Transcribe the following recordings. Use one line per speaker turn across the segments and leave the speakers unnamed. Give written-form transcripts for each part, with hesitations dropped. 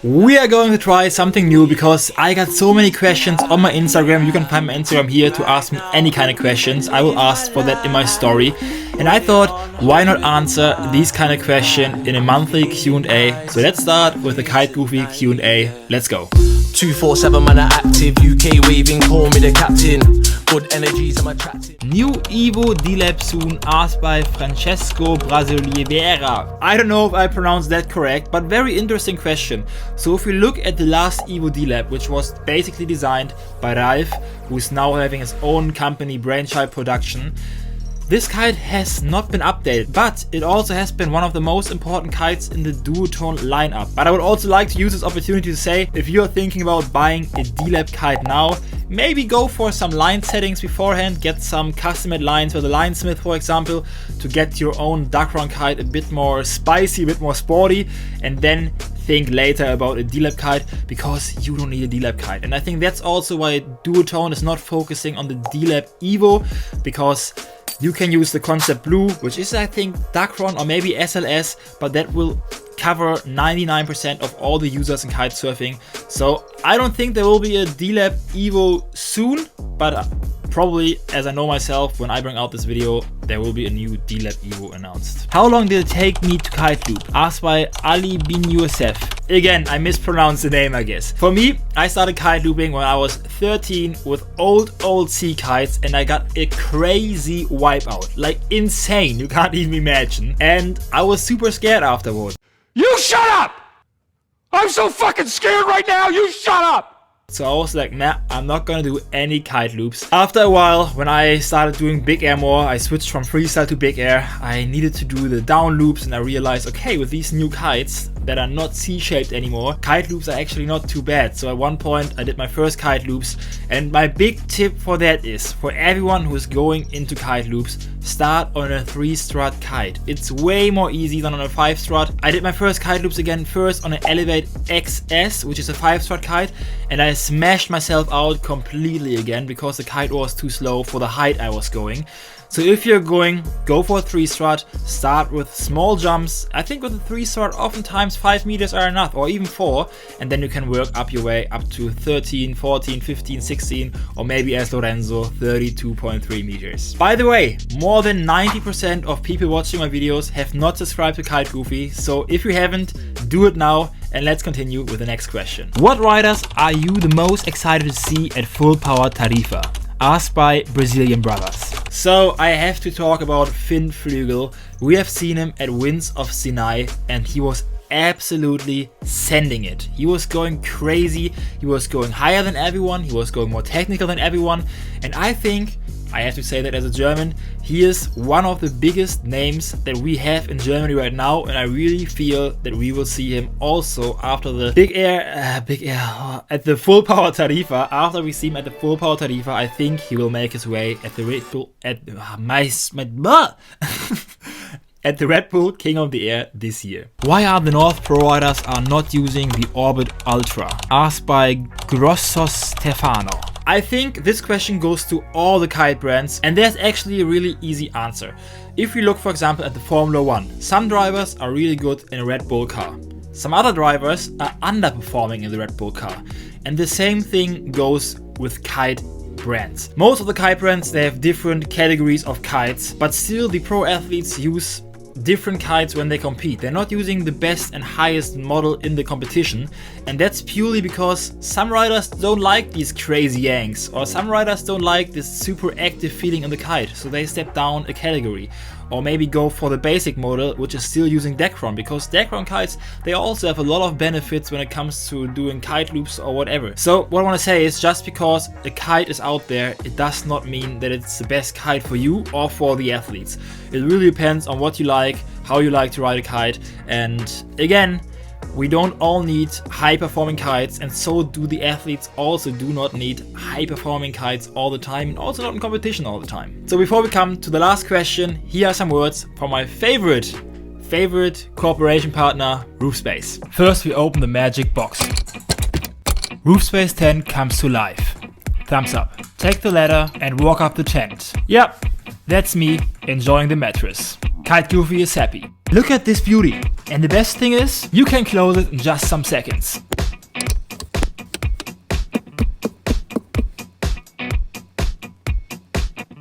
We are going to try something new because I got so many questions on my Instagram. You can find my Instagram here to ask me any kind of questions. I will ask for that in my story. And I thought, why not answer these kind of questions in a monthly Q&A? So let's start with the KiteGoofy Q&A. Let's go.
247 man are active, UK waving, call me the captain. Good energies I'm attracting.
New Evo Dabs Soon asked by Francesco Brasileira. I don't know if I pronounced that correct, but very interesting question. So if we look at the last Evo Dabs, which was basically designed by Ralph, who's now having his own company, Brainchild Production, this kite has not been updated, but it also has been one of the most important kites in the duotone lineup. But I would also like to use this opportunity to say, if you're thinking about buying a D-Lab kite now, maybe go for some line settings beforehand, get some custom-made lines with a linesmith, for example, to get your own duck-run kite a bit more spicy, a bit more sporty, and then think later about a D-Lab kite, because you don't need a D-Lab kite. And I think that's also why duotone is not focusing on the D-Lab Evo, because you can use the Concept Blue, which is, I think, duck-run or maybe SLS, but that will cover 99% of all the users in kitesurfing. So I don't think there will be a D-Lab Evo soon, but probably, as I know myself, when I bring out this video, there will be a new D-Lab Evo announced. How long did it take me to kite loop? Asked by Ali bin Youssef. Again, I mispronounced the name, I guess. For me, I started kite looping when I was 13 with old sea kites, and I got a crazy wipeout. Like insane, you can't even imagine. And I was super scared afterwards.
You shut up! I'm so fucking scared right now, you shut up!
So I was like, nah, I'm not gonna do any kite loops. After a while, when I started doing big air more, I switched from freestyle to big air. I needed to do the down loops, and I realized, okay, with these new kites that are not C-shaped anymore, kite loops are actually not too bad. So at one point, I did my first kite loops, and my big tip for that is, for everyone who is going into kite loops, start on a 3-strut kite. It's way more easy than on a 5-strut. I did my first kite loops again first on an Elevate XS, which is a 5-strut kite, and I smashed myself out completely again because the kite was too slow for the height I was going. So if you're going, go for a 3-strut, start with small jumps. I think with a 3-strut, oftentimes 5 meters are enough, or even 4, and then you can work up your way up to 13, 14, 15, 16, or maybe as Lorenzo, 32.3 meters. By the way, more than 90% of people watching my videos have not subscribed to KiteGoofy, so if you haven't, do it now. And let's continue with the next question. What riders are you the most excited to see at full power Tarifa? Asked by Brazilian brothers. So I have to talk about Finn Flügel. We have seen him at Winds of Sinai, and he was absolutely sending it. He was going crazy. He was going higher than everyone. He was going more technical than everyone. And I think, I have to say that as a German, he is one of the biggest names that we have in Germany right now, and I really feel that we will see him also after the big air at the full power Tarifa. After we see him at the full power Tarifa, I think he will make his way at the Red Bull at the Red Bull King of the Air this year. Why are the North Pro riders are not using the Orbit Ultra? Asked by Grosso Stefano. I think this question goes to all the kite brands, and there's actually a really easy answer. If we look, for example, at the Formula 1, some drivers are really good in a Red Bull car. Some other drivers are underperforming in the Red Bull car. And the same thing goes with kite brands. Most of the kite brands, they have different categories of kites, but still the pro athletes use different kites when they compete. They're not using the best and highest model in the competition, and that's purely because some riders don't like these crazy yanks, or some riders don't like this super active feeling in the kite, so they step down a category, or maybe go for the basic model, which is still using deck-run, because deck-run kites, they also have a lot of benefits when it comes to doing kite loops or whatever. So what I want to say is, just because a kite is out there, it does not mean that it's the best kite for you or for the athletes. It really depends on what you like, how you like to ride a kite, and again, we don't all need high-performing kites, and so do the athletes also do not need high-performing kites all the time, and also not in competition all the time. So before we come to the last question, here are some words from my favorite cooperation partner, RoofSpace. First, we open the magic box. RoofSpace 10 comes to life. Thumbs up. Take the ladder and walk up the tent. Yep, that's me enjoying the mattress. KiteGoofy is happy. Look at this beauty. And the best thing is, you can close it in just some seconds.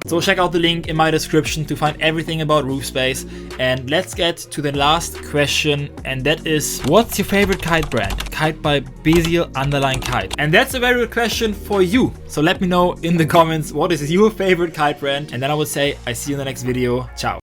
So check out the link in my description to find everything about roof space. And let's get to the last question, and that is, what's your favorite kite brand? Kite by Beziel_Kite. And that's a very good question for you. So let me know in the comments, what is your favorite kite brand? And then I would say, I see you in the next video. Ciao.